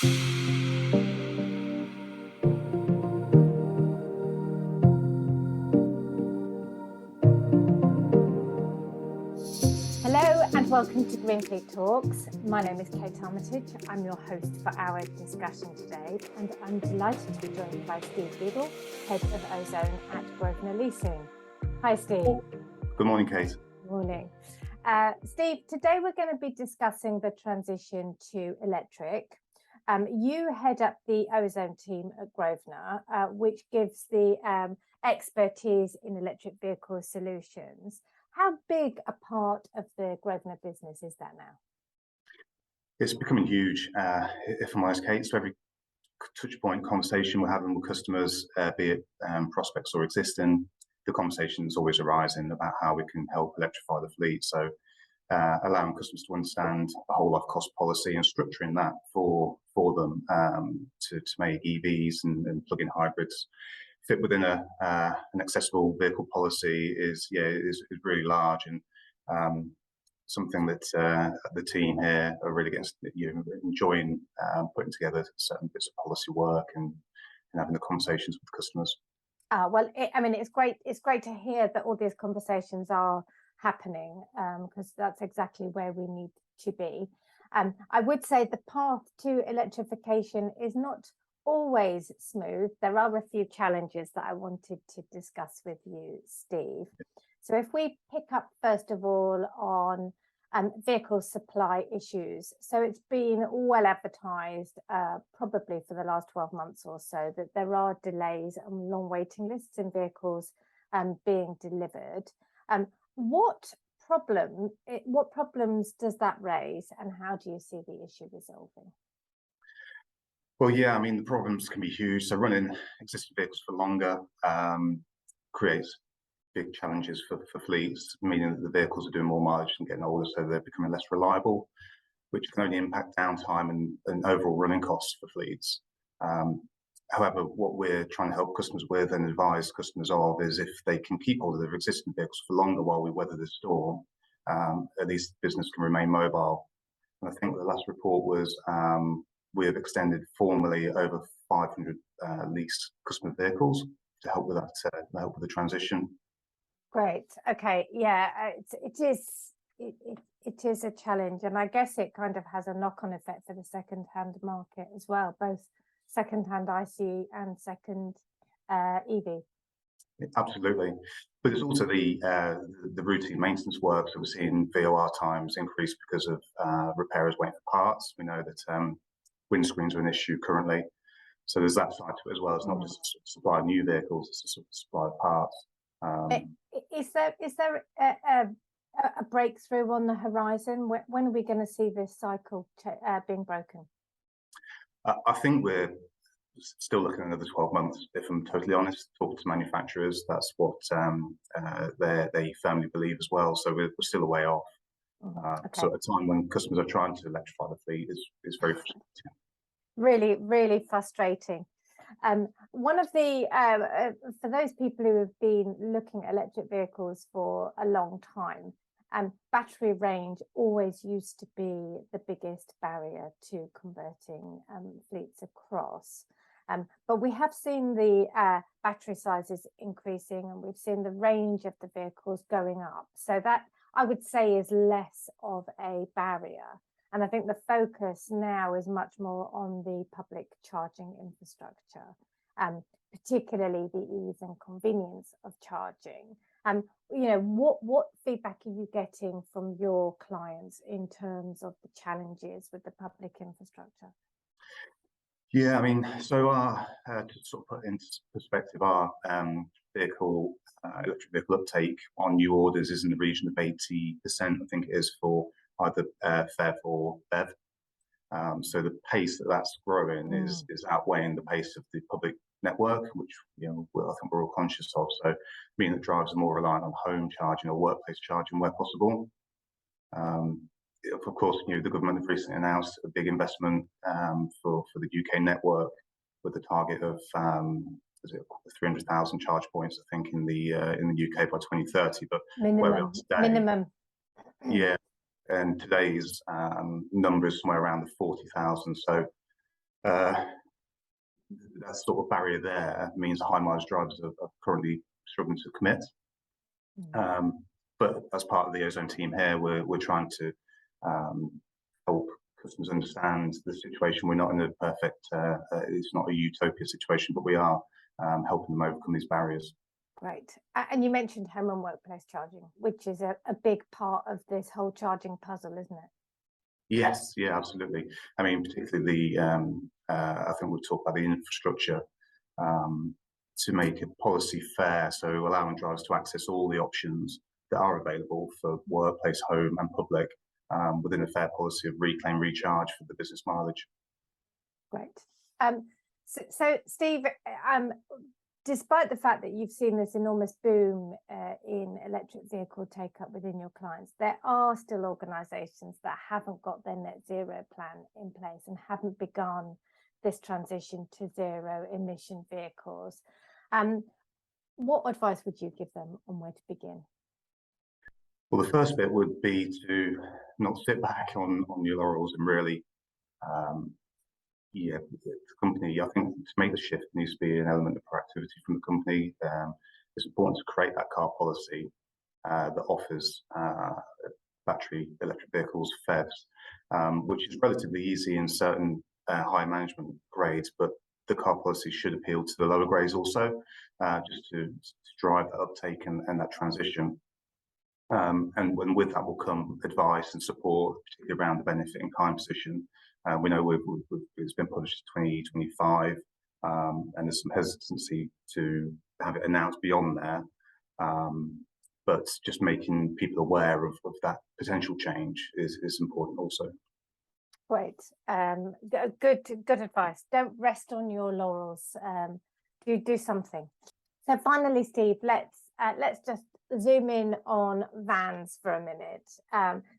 Hello and welcome to GREENFLEET Talks. My name is Kate Armitage. I'm your host for our discussion today, and I'm delighted to be joined by Steve Beadle, Head of Ozone at Grosvenor Leasing. Hi, Steve. Good morning, Kate. Morning. Steve, today we're going to be discussing the transition to electric. You head up the Ozone team at Grosvenor, which gives the expertise in electric vehicle solutions. How big a part of the Grosvenor business is that now? It's becoming huge, if I'm honest, Kate. So every touch point conversation we're having with customers, be it prospects or existing, the conversation is always arising about how we can help electrify the fleet. So allowing customers to understand the whole life cost policy and structuring that for them to make EVs and plug-in hybrids fit within an accessible vehicle policy is really large, and something that the team here are really enjoying putting together certain bits of policy work and having the conversations with customers. Well, it's great. It's great to hear that all these conversations are happening, because that's exactly where we need to be. I would say the path to electrification is not always smooth. There are a few challenges that I wanted to discuss with you, Steve. So if we pick up first of all on vehicle supply issues. So it's been well advertised, probably for the last 12 months or so, that there are delays and long waiting lists in vehicles being delivered. What problems does that raise, and how do you see the issue resolving? Well, yeah, the problems can be huge. So running existing vehicles for longer creates big challenges for fleets, meaning that the vehicles are doing more mileage and getting older, so they're becoming less reliable, which can only impact downtime and overall running costs for fleets. However, what we're trying to help customers with and advise customers of is if they can keep hold of their existing vehicles for longer while we weather the storm, at least the business can remain mobile. And I think the last report was we have extended formally over 500 leased customer vehicles to help with that, help with the transition. Great. Okay. Yeah, it is a challenge, and I guess it kind of has a knock-on effect for the second-hand market as well, both second-hand ICE and second EV. Absolutely, but there's also the routine maintenance work. So we're seeing VOR times increase because of repairers waiting for parts. We know that windscreens are an issue currently, so there's that side to it as well. It's not just supply of new vehicles; it's a supply of parts. Is there a breakthrough on the horizon? When are we going to see this cycle being broken? I think we're still looking at another 12 months, if I'm totally honest. Talking to manufacturers, that's what they firmly believe as well. So we're still a way off. Okay. So at a time when customers are trying to electrify the fleet is very frustrating. Really, really frustrating. One of the for those people who have been looking at electric vehicles for a long time, battery range always used to be the biggest barrier to converting fleets across. But we have seen the battery sizes increasing, and we've seen the range of the vehicles going up. So that, I would say, is less of a barrier. And I think the focus now is much more on the public charging infrastructure, particularly the ease and convenience of charging. What feedback are you getting from your clients in terms of the challenges with the public infrastructure? Yeah, so to sort of put into perspective, our electric vehicle uptake on new orders is in the region of 80%, I think it is, for either FEV or BEV. So the pace that's growing is outweighing the pace of the public network, which I think we're all conscious of. So meaning that drivers are more reliant on home charging or workplace charging where possible. Of course, the government have recently announced a big investment for the UK network with the target of 300,000 charge points, I think, in the UK by 2030. But where we are today, minimum. Yeah, and today's number is somewhere around the 40,000. So that sort of barrier there means high mileage drivers are currently struggling to commit. But as part of the Ozone team here, we're trying to help customers understand the situation. We're not in a perfect, it's not a utopia situation, but we are helping them overcome these barriers. Great. And you mentioned home and workplace charging, which is a big part of this whole charging puzzle, isn't it? Yes, yeah, absolutely. I mean, particularly I think we'll talk about the infrastructure to make a policy fair, so allowing drivers to access all the options that are available for workplace, home and public within a fair policy of reclaim, recharge for the business mileage. Great. So Steve, despite the fact that you've seen this enormous boom in electric vehicle take-up within your clients, there are still organisations that haven't got their net zero plan in place and haven't begun this transition to zero emission vehicles. What advice would you give them on where to begin? Well, the first bit would be to not sit back on your laurels and really, the company, I think to make the shift needs to be an element of proactivity from the company. It's important to create that car policy that offers battery electric vehicles FEVs, which is relatively easy in certain high management grades, but the car policy should appeal to the lower grades also, just to drive that uptake and that transition. And with that will come advice and support, particularly around the benefit in kind position. We know it's been published in 2025, and there's some hesitancy to have it announced beyond there. But just making people aware of that potential change is important also. Great. Good advice. Don't rest on your laurels. Do something. So finally, Steve, let's just zoom in on vans for a minute.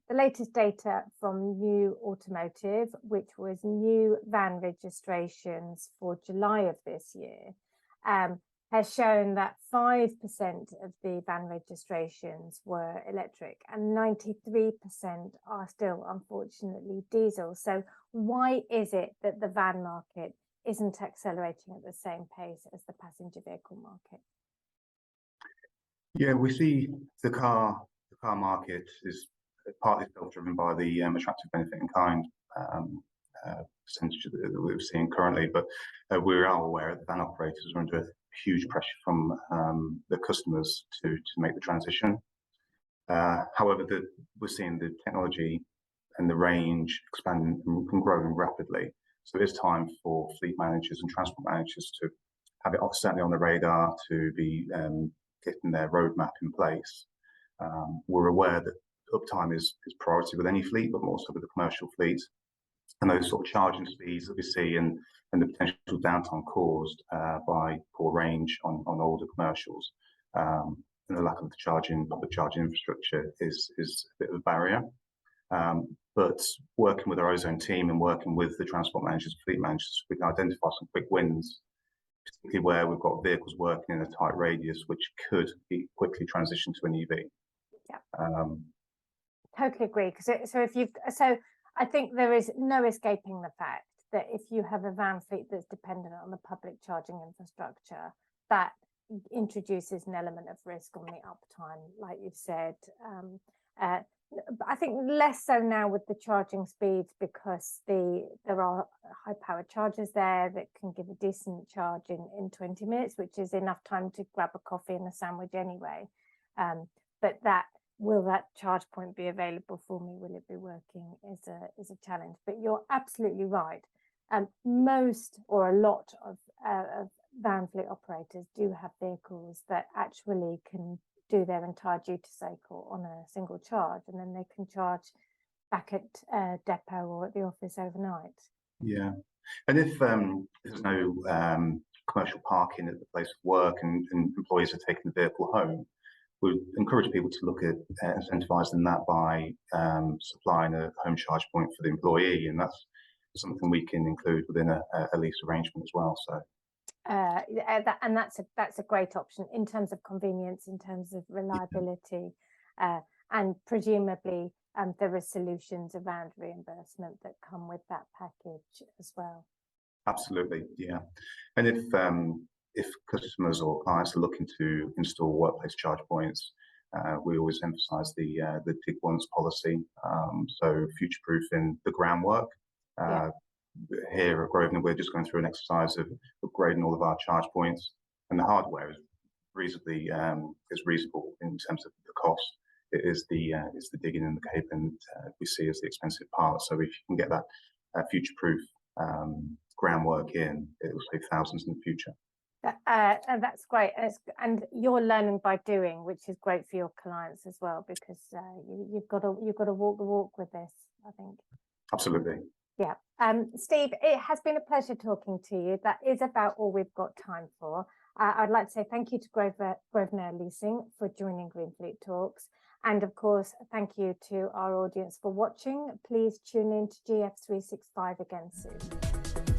The latest data from New Automotive, which was new van registrations for July of this year, has shown that 5% of the van registrations were electric and 93% are still, unfortunately, diesel. So why is it that the van market isn't accelerating at the same pace as the passenger vehicle market? Yeah, we see the car market is partly self-driven by the attractive benefit in kind percentage that we're seeing currently, but we are aware that van operators are under huge pressure from the customers to make the transition. However, we're seeing the technology and the range expanding and growing rapidly. So it is time for fleet managers and transport managers to have it certainly on the radar, to be getting their roadmap in place. We're aware that uptime is priority with any fleet, but more so with the commercial fleet. And those sort of charging speeds that we see and the potential downtime caused by poor range on older commercials and the lack of the public charging infrastructure is a bit of a barrier. But working with our Ozone team and working with the transport managers, fleet managers, we can identify some quick wins, particularly where we've got vehicles working in a tight radius, which could be quickly transitioned to an EV. Yeah, totally agree. So I think there is no escaping the fact that if you have a van fleet that's dependent on the public charging infrastructure, that introduces an element of risk on the uptime, like you've said. I think less so now with the charging speeds, because there are high-powered chargers there that can give a decent charge in 20 minutes, which is enough time to grab a coffee and a sandwich anyway. But will that charge point be available for me? Will it be working? Is a challenge. But you're absolutely right. Most or a lot of van fleet operators do have vehicles that actually can do their entire duty cycle on a single charge, and then they can charge back at depot or at the office overnight. Yeah, and if there's no commercial parking at the place of work and employees are taking the vehicle home, we encourage people to look at incentivising that by supplying a home charge point for the employee, and that's something we can include within a lease arrangement as well. So. And that's a great option in terms of convenience, in terms of reliability, and presumably there are solutions around reimbursement that come with that package as well. Absolutely, yeah. And if customers or clients are looking to install workplace charge points, we always emphasise the dig once policy. So future-proofing the groundwork. Yeah. Here at Grosvenor, we're just going through an exercise of upgrading all of our charge points, and the hardware is reasonably is reasonable in terms of the cost. It's the digging and the cabling we see as the expensive part. So if you can get that future-proof groundwork in, it will save thousands in the future. That's great, and you're learning by doing, which is great for your clients as well, because you've got to walk the walk with this, I think. Absolutely. Yeah. Steve, it has been a pleasure talking to you. That is about all we've got time for. I'd like to say thank you to Grosvenor Leasing for joining Greenfleet Talks. And of course, thank you to our audience for watching. Please tune in to GF365 again soon.